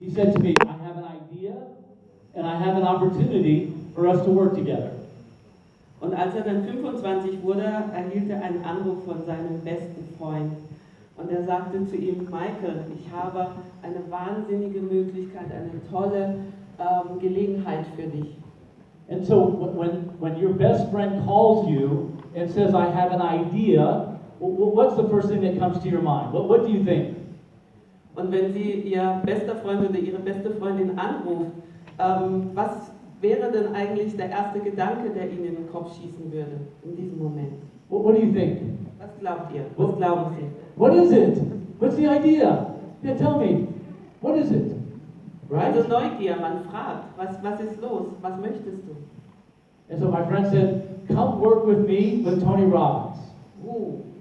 He said to me, I have an idea and I have an opportunity for us to work together. Und als er dann 25 wurde, erhielt er einen Anruf von seinem besten Freund. Und er sagte zu ihm, Michael, ich habe eine wahnsinnige Möglichkeit, eine tolle Gelegenheit für dich. And so when your best friend calls you and says, I have an idea, what's the first thing that comes to your mind? What do you think? Und wenn Sie Ihr bester Freund oder Ihre beste Freundin anruft, was wäre denn eigentlich der erste Gedanke, der Ihnen in den Kopf schießen würde in diesem Moment? What do you think? Was glaubt ihr? Was glauben Sie? What is it? What's the idea? Yeah, tell me. What is it? Right? Also Neugier, man fragt, was ist los? Was möchtest du? And so my friend said, come work with me with Tony Robbins.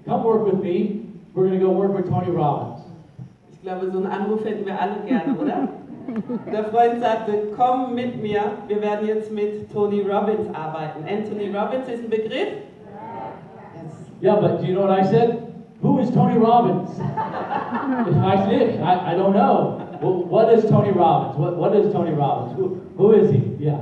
Come work with me. We're going to go work with Tony Robbins. Ich glaube, so einen Anruf hätten wir alle gerne, oder? Der Freund sagte, komm mit mir, wir werden jetzt mit Tony Robbins arbeiten. Anthony Robbins ist ein Begriff? Yes. Yeah, but do you know what I said? Who is Tony Robbins? I said, I don't know. What is Tony Robbins? What is Tony Robbins? Who is he? Yeah.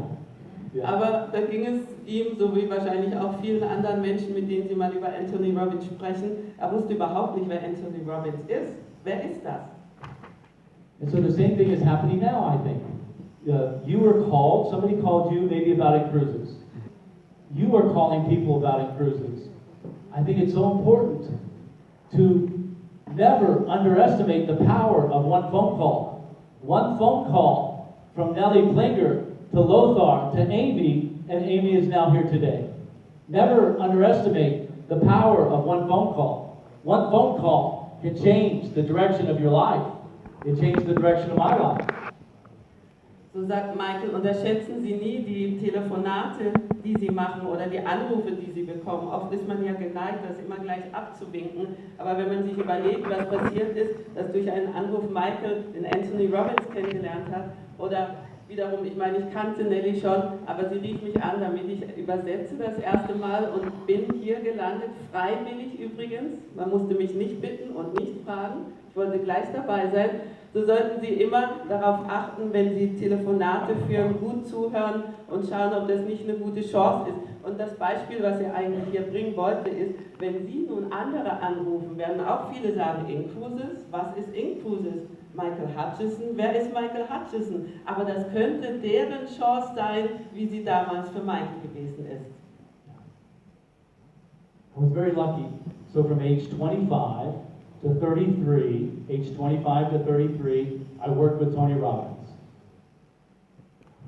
Aber da ging es ihm, so wie wahrscheinlich auch vielen anderen Menschen, mit denen Sie mal über Anthony Robbins sprechen, er wusste überhaupt nicht, wer Anthony Robbins ist. Wer ist das? And so the same thing is happening now, I think. You were called, somebody called you maybe about cruises. You were calling people about cruises. I think it's so important to never underestimate the power of one phone call. One phone call from Nellie Klinger to Lothar to Amy, and Amy is now here today. Never underestimate the power of one phone call. One phone call can change the direction of your life. It changed the direction of my life. So sagt Michael, unterschätzen Sie nie die Telefonate, die Sie machen oder die Anrufe, die Sie bekommen. Oft ist man ja geneigt, das immer gleich abzuwinken. Aber wenn man sich überlegt, was passiert ist, dass durch einen Anruf Michael den Anthony Robbins kennengelernt hat oder wiederum, ich meine, ich kannte Nelly schon, aber sie rief mich an, damit ich übersetze das erste Mal und bin hier gelandet, freiwillig übrigens. Man musste mich nicht bitten und nicht fragen. Ich wollte gleich dabei sein. So sollten Sie immer darauf achten, wenn Sie Telefonate führen, gut zuhören und schauen, ob das nicht eine gute Chance ist. Und das Beispiel, was ich eigentlich hier bringen wollte, ist, wenn Sie nun andere anrufen, werden auch viele sagen, Incruises, was ist Incruises? Michael Hutchison, wer ist Michael Hutchison? Aber das könnte deren Chance sein, wie sie damals für Michael gewesen ist. I was very lucky. So from age 25 to 33, age 25 to 33, I worked with Tony Robbins.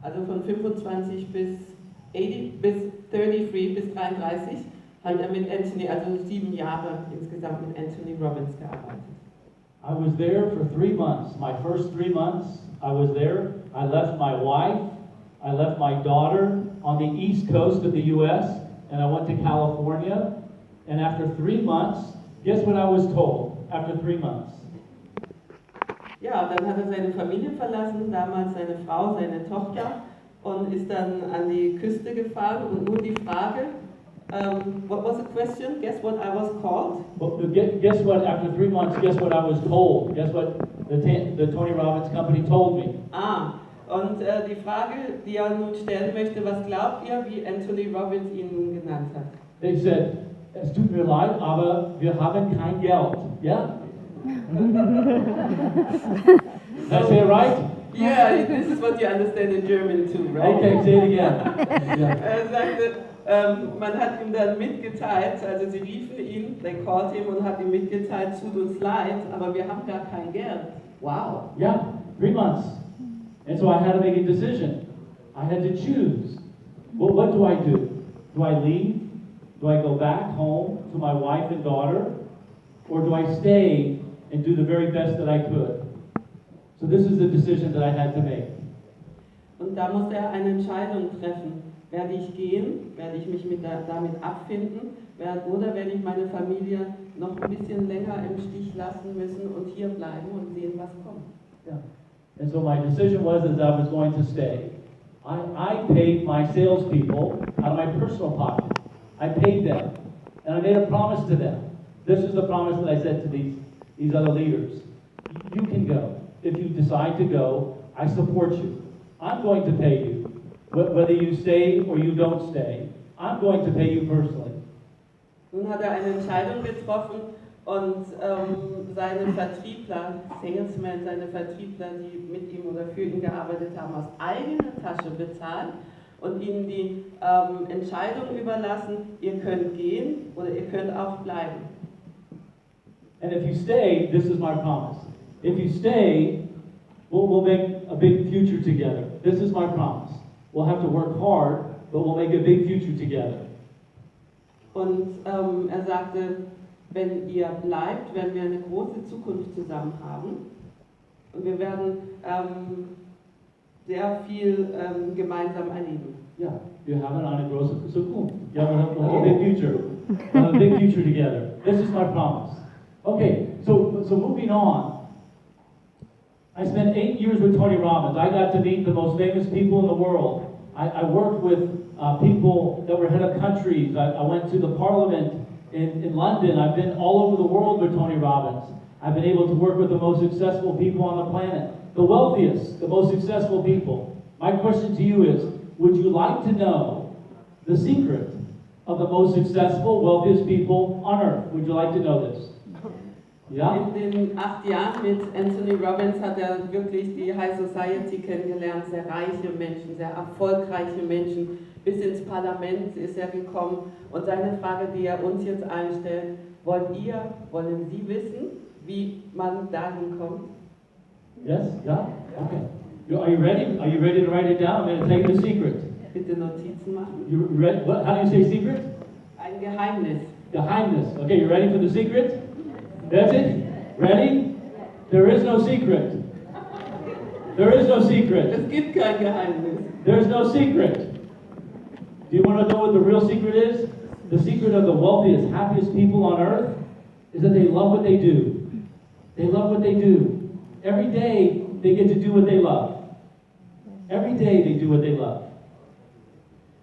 Also von 25 bis 33 bis 33 hat er mit Anthony, also 7 Jahre insgesamt mit Anthony Robbins gearbeitet. I was there for 3 months. My first 3 months, I was there. I left my wife, I left my daughter on the east coast of the U.S., and I went to California. And after 3 months, guess what I was told after 3 months? Ja, dann hat er seine Familie verlassen, damals seine Frau, seine Tochter, und ist dann an die Küste gefahren. Und nun die Frage, what was the question? Guess what I was called? Well, guess what, after 3 months, guess what I was told? Guess what the Tony Robbins company told me? Und die Frage, die er nun stellen möchte, was glaubt ihr, wie Anthony Robbins ihn nun genannt hat? They said, es tut mir leid, aber wir haben kein Geld. Yeah? Did I say it right? Yeah, this is what you understand in German too, right? Okay, say it again. Er sagte, man hat ihm dann mitgeteilt, also sie riefen ihn, they called him und hat ihm mitgeteilt, tut uns leid, aber wir haben gar kein Geld. Wow. Yeah, 3 months. And so I had to make a decision. I had to choose. Well, what do I do? Do I leave? Do I go back home to my wife and daughter? Or do I stay and do the very best that I could? So this is the decision that I had to make. Und da musste er eine Entscheidung treffen. Werde ich gehen? Werde ich mich damit abfinden? Oder werde ich meine Familie noch ein bisschen länger im Stich lassen müssen und hier bleiben und sehen, was kommt? Yeah. And so my decision was that I was going to stay. I paid my salespeople out of my personal pocket. I paid them. And I made a promise to them. This is the promise that I said to these other leaders. You can go. If you decide to go, I support you. I'm going to pay you. Whether you stay or you don't stay, I'm going to pay you personally. Nun hat eine Entscheidung getroffen und seine Vertriebler, Salesmen, seine Vertriebler, die mit ihm oder für ihn gearbeitet haben, aus eigener Tasche bezahlt und ihnen die Entscheidung überlassen, ihr könnt gehen oder ihr könnt auch bleiben. And if you stay, this is my promise. If you stay, we'll make a big future together. This is my promise. We'll have to work hard, but we'll make a big future together. Und er sagte, wenn ihr bleibt, werden wir eine große Zukunft zusammen haben und wir werden sehr viel gemeinsam erleben. Yeah, you have eine große Zukunft. Yeah, we'll have a big future. We'll have a big future together. This is my promise. Okay, so moving on. I spent 8 years with Tony Robbins. I got to meet the most famous people in the world. I worked with people that were head of countries. I went to the parliament in London. I've been all over the world with Tony Robbins. I've been able to work with the most successful people on the planet, the wealthiest, the most successful people. My question to you is, would you like to know the secret of the most successful, wealthiest people on earth? Would you like to know this? Ja? In den 8 Jahren mit Anthony Robbins hat er wirklich die High Society kennengelernt, sehr reiche Menschen, sehr erfolgreiche Menschen. Bis ins Parlament ist er gekommen und seine Frage, die er uns jetzt einstellt, wollen Sie wissen, wie man dahin kommt? Yes? Yeah? Okay. Are you ready? Are you ready to write it down? I'm going to tell you the secret. Bitte Notizen machen. You ready? What? How do you say secret? Ein Geheimnis. Geheimnis. Okay, you ready for the secret? That's it? Ready? There is no secret. There is no secret. Es gibt kein Geheimnis. There's no secret. Do you want to know what the real secret is? The secret of the wealthiest, happiest people on earth is that they love what they do. They love what they do. Every day they get to do what they love. Every day they do what they love.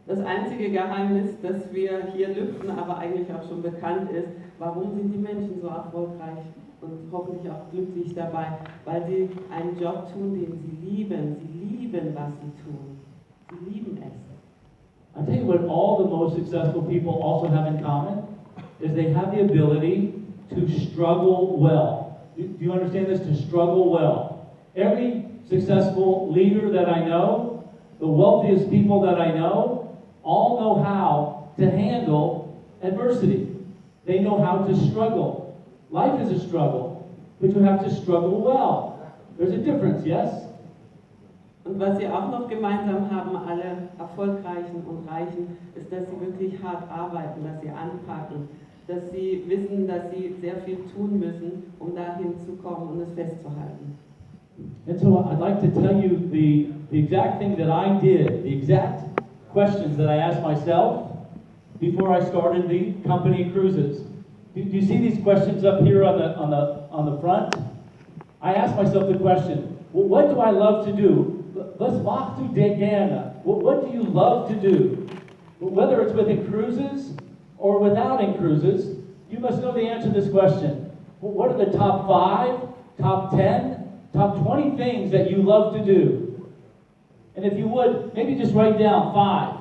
Das einzige Geheimnis, das wir hier lüften, aber eigentlich auch schon bekannt ist, warum sind die Menschen so erfolgreich und hoffentlich auch glücklich dabei? Weil sie einen Job tun, den sie lieben. Sie lieben, was sie tun. Sie lieben es. I'll tell you what all the most successful people also have in common is they have the ability to struggle well. Do you understand this? To struggle well. Every successful leader that I know, the wealthiest people that I know, all know how to handle adversity. They know how to struggle. Life is a struggle, but you have to struggle well. There's a difference, yes? Und was sie auch noch gemeinsam haben, alle Erfolgreichen und Reichen, ist, dass sie wirklich hart arbeiten, dass sie anpacken, dass sie wissen, dass sie sehr viel tun müssen, um dahin zu kommen und es festzuhalten. And so I'd like to tell you the exact thing that I did, the exact questions that I asked myself before I started the company cruises. Do you see these questions up here on the front? I asked myself the question, well, what do I love to do? Was machst du gerne? What do you love to do? Whether it's within cruises or without in cruises, you must know the answer to this question. What are the top 5, top 10, top 20 things that you love to do? And if you would, maybe just write down 5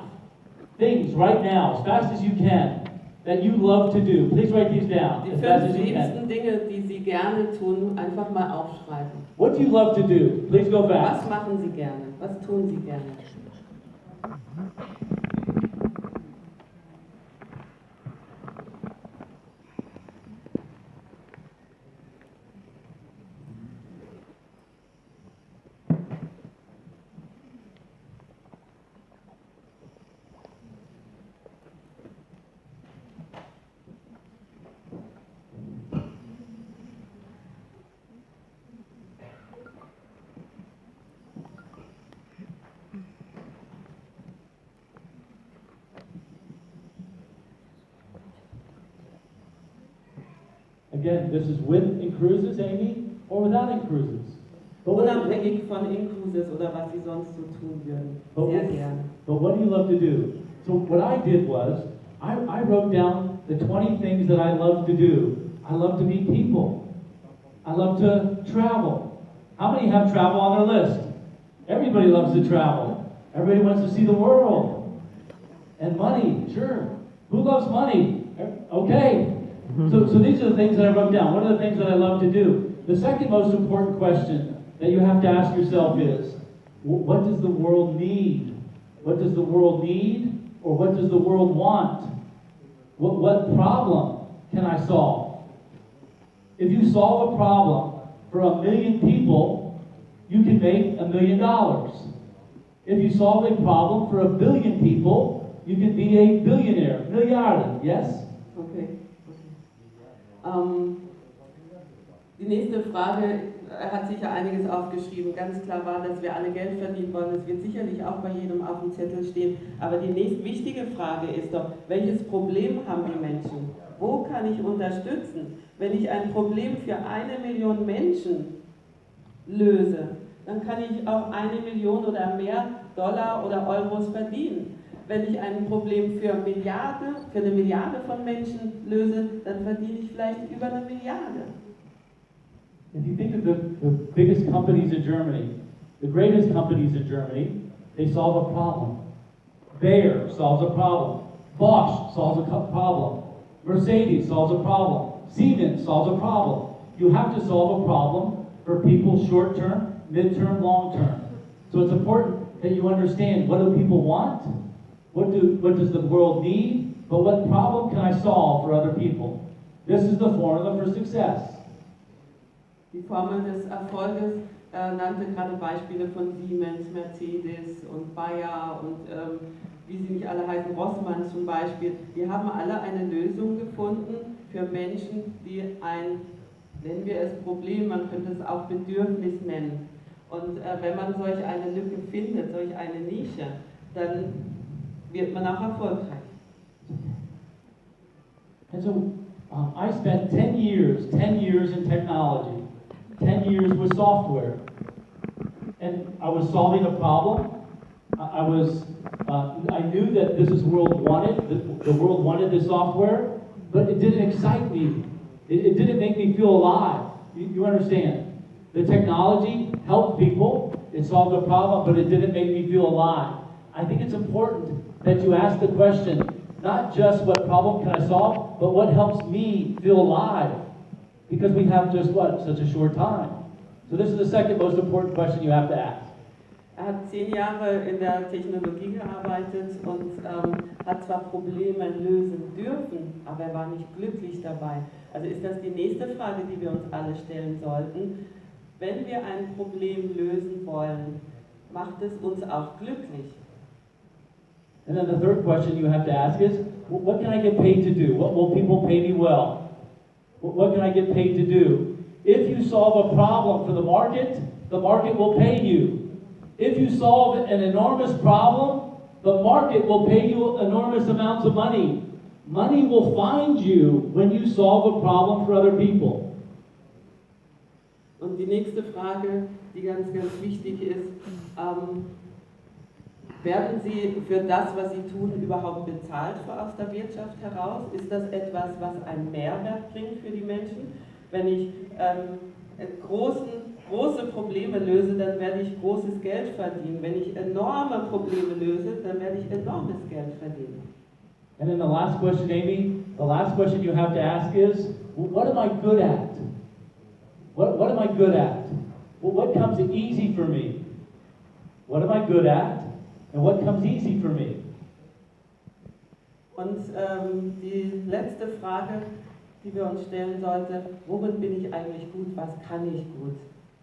things right now, as fast as you can, that you love to do. Please write these down Die as fast 5 as you liebsten can. Dinge, die sie gerne tun, einfach mal aufschreiben. What do you love to do? Please go Was fast. machen sie gerne? Was tun sie gerne? Again, this is with in cruises, Amy, or without in cruises. But what, Unabhängig von In-Cruises oder was sie sonst so tun würden. Sehr gerne. but what do you love to do? So what I did was, I wrote down the 20 things that I love to do. I love to meet people. I love to travel. How many have travel on their list? Everybody loves to travel. Everybody wants to see the world. And money, sure. Who loves money? Okay. So these are the things that I wrote down. What are the things that I love to do? The second most important question that you have to ask yourself is, what does the world need? What does the world need? Or what does the world want? What problem can I solve? If you solve a problem for 1 million people, you can make $1 million. If you solve a problem for 1 billion people, you can be a billionaire, Milliarden, yes? Okay. Die nächste Frage, er hat sicher einiges aufgeschrieben. Ganz klar war, dass wir alle Geld verdienen wollen. Das wird sicherlich auch bei jedem auf dem Zettel stehen. Aber die nächste wichtige Frage ist doch, welches Problem haben die Menschen? Wo kann ich unterstützen? Wenn ich ein Problem für 1 Million Menschen löse, dann kann ich auch 1 Million oder mehr Dollar oder Euros verdienen. Wenn ich ein Problem für eine Milliarde von Menschen löse, dann verdiene ich vielleicht über 1 Milliarde. If you think of the biggest companies in Germany, the greatest companies in Germany, they solve a problem. Bayer solves a problem. Bosch solves a problem. Mercedes solves a problem. Siemens solves a problem. You have to solve a problem for people short term, mid-term, long term. So it's important that you understand, what do people want? What does the world need? But what problem can I solve for other people? This is the formula for success. Die Formel des Erfolges nannte gerade Beispiele von Siemens, Mercedes und Bayer und wie sie nicht alle heißen, Rossmann zum Beispiel. Die haben alle eine Lösung gefunden für Menschen, die ein, nennen wir es Problem, man könnte es auch Bedürfnis nennen. Und wenn man solch eine Lücke findet, solch eine Nische, dann wird man auch erfolgreich. And so I spent 10 years in technology. 10 years with software, and I was solving a problem. I knew that this is world wanted. The world wanted this software, but it didn't excite me. It didn't make me feel alive. You understand? The technology helped people. It solved a problem, but it didn't make me feel alive. I think it's important that you ask the question, not just what problem can I solve, but what helps me feel alive. Because we have just such a short time. So this is the second most important question you have to ask. Hat 10 Jahre in der Technologie gearbeitet und hat zwar Probleme lösen dürfen, aber er war nicht glücklich dabei. Also ist das die nächste Frage, die wir uns alle stellen sollten. Wenn wir ein Problem lösen wollen, macht es uns auch glücklich? And then the third question you have to ask is, what can I get paid to do? What will people pay me well? What can I get paid to do? If you solve a problem for the market will pay you. If you solve an enormous problem, the market will pay you enormous amounts of money. Money will find you when you solve a problem for other people. Und die nächste Frage, die ganz wichtig ist, werden Sie für das, was Sie tun, überhaupt bezahlt aus der Wirtschaft heraus? Ist das etwas, was einen Mehrwert bringt für die Menschen? Wenn ich große Probleme löse, dann werde ich großes Geld verdienen. Wenn ich enorme Probleme löse, dann werde ich enormes Geld verdienen. And then the last question, Amy, the last question you have to ask is, what am I good at? What am I good at? Well, what comes easy for me? What am I good at? And what comes easy for me? Und die letzte Frage, die wir uns stellen sollten, worin bin ich eigentlich gut? Was kann ich gut?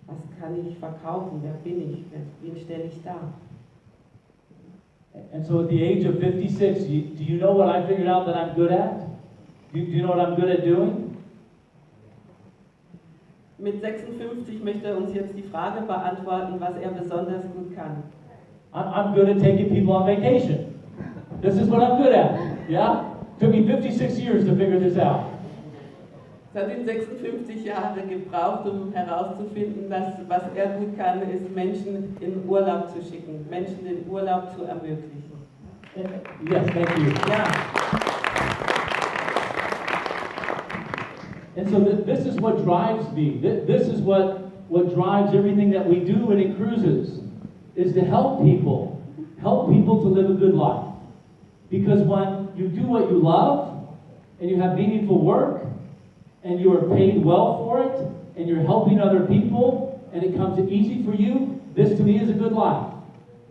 Was kann ich verkaufen? Wer bin ich? Wen stelle ich dar? And so at the age of 56, do you know what I figured out that I'm good at? Do you know what I'm good at doing? Mit 56 möchte er uns jetzt die Frage beantworten, was er besonders gut kann. I'm good at taking people on vacation. This is what I'm good at. Yeah? Took me 56 years to figure this out. Es hat ihn 56 Jahre gebraucht, um herauszufinden, dass was er gut kann, ist Menschen in Urlaub zu schicken, Menschen den Urlaub zu ermöglichen. Yes, thank you. Ja. And so this is what drives me. This is what drives everything that we do when it cruises. is to help people to live a good life. Because when you do what you love, and you have meaningful work, and you are paid well for it, and you're helping other people, and it comes easy for you, this to me is a good life.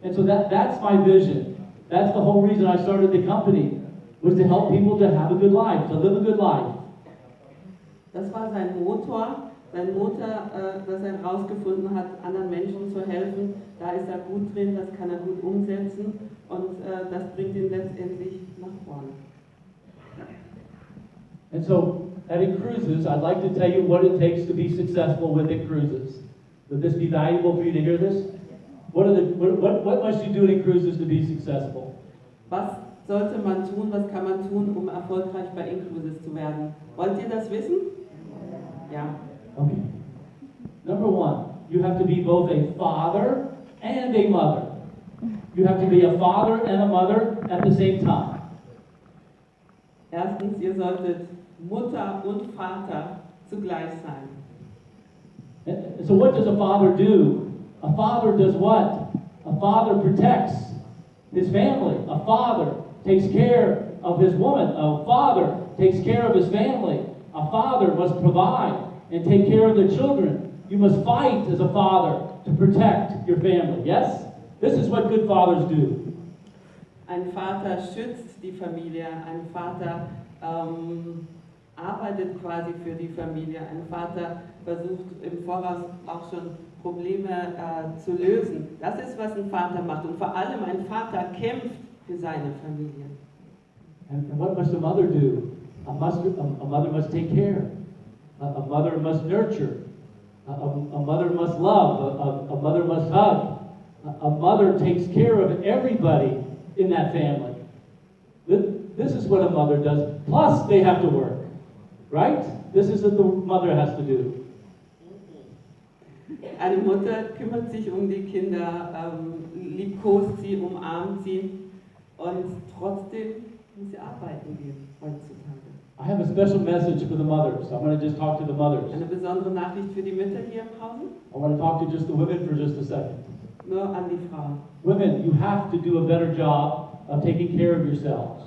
And so that's my vision. That's the whole reason I started the company, was to help people to have a good life, to live a good life. Das war sein Motor, dass er herausgefunden hat, anderen Menschen zu helfen. Da ist er gut drin, das kann er gut umsetzen und das bringt ihn letztendlich nach vorne. And so, having cruises, I'd like to tell you what it takes to be successful within cruises. Would this be valuable for you to hear this? What must you do in cruises to be successful? Was sollte man tun, was kann man tun, um erfolgreich bei Cruises zu werden? Wollt ihr das wissen? Ja. Okay. Number one, you have to be both a father and a mother. You have to be a father and a mother at the same time. Erstens, ihr solltet Mutter und Vater zugleich sein. So what does a father do? A father does what? A father protects his family. A father takes care of his woman. A father takes care of his family. A father must provide and take care of the children. You must fight as a father to protect your family. Yes? This is what good fathers do. Ein Vater schützt die Familie, ein Vater arbeitet quasi für die Familie, ein Vater versucht im Voraus auch schon Probleme zu lösen. Das ist, was ein Vater macht und vor allem ein Vater kämpft für seine Familie. And what must a mother do? A mother must take care. A mother must nurture. A mother must love. A mother must hug. A mother takes care of everybody in that family. This is what a mother does. Plus, they have to work, right? This is what the mother has to do. Eine Mutter kümmert sich um die Kinder, liebkost sie, umarmt sie und trotzdem muss sie arbeiten gehen heutzutage. I have a special message for the mothers. I'm going to just talk to the mothers. Eine besondere Nachricht für die Mütter hier im Hause? I want to talk to just the women for just a second. Nur an die Frauen. Women, you have to do a better job of taking care of yourselves.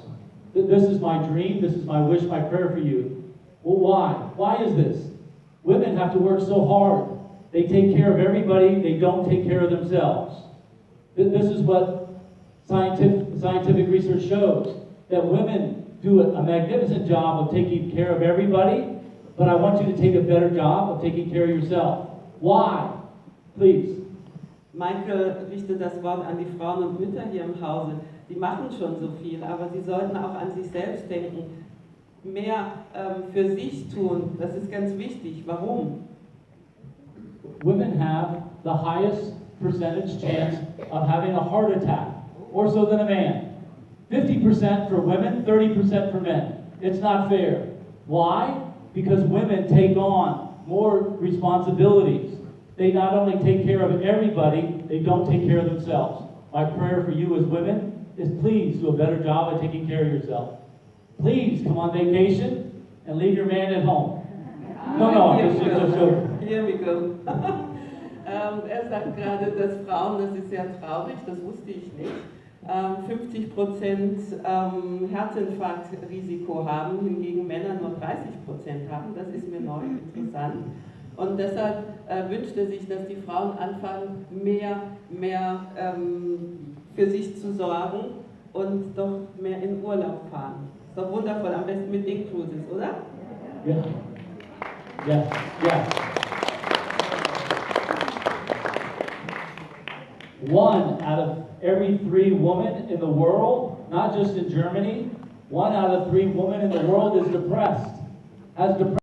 This is my dream, this is my wish, my prayer for you. Well, why? Why is this? Women have to work so hard. They take care of everybody, they don't take care of themselves. This is what scientific research shows, that women do a magnificent job of taking care of everybody, but I want you to take a better job of taking care of yourself. Why? Please. Michael richtet das Wort an die Frauen und Mütter hier im Hause. Die machen schon so viel, aber sie sollten auch an sich selbst denken. Mehr für sich tun, das ist ganz wichtig. Warum? Women have the highest percentage chance of having a heart attack, more so than a man. 50% for women, 30% for men. It's not fair. Why? Because women take on more responsibilities. They not only take care of everybody, they don't take care of themselves. My prayer for you as women is please do a better job of taking care of yourself. Please come on vacation and leave your man at home. No, just joking. Here we go. Sagt gerade, dass Frauen, das ist sehr traurig, das wusste ich nicht, 50% Herzinfarktrisiko haben, hingegen Männer nur 30% haben. Das ist mir neu interessant. Und deshalb wünscht er sich, dass die Frauen anfangen, mehr für sich zu sorgen und doch mehr in Urlaub fahren. Ist doch wundervoll, am besten mit Cruises, oder? Ja. Ja, ja. One out of every 3 women in the world, not just in Germany, 1 out of 3 women in the world is depressed, has depression.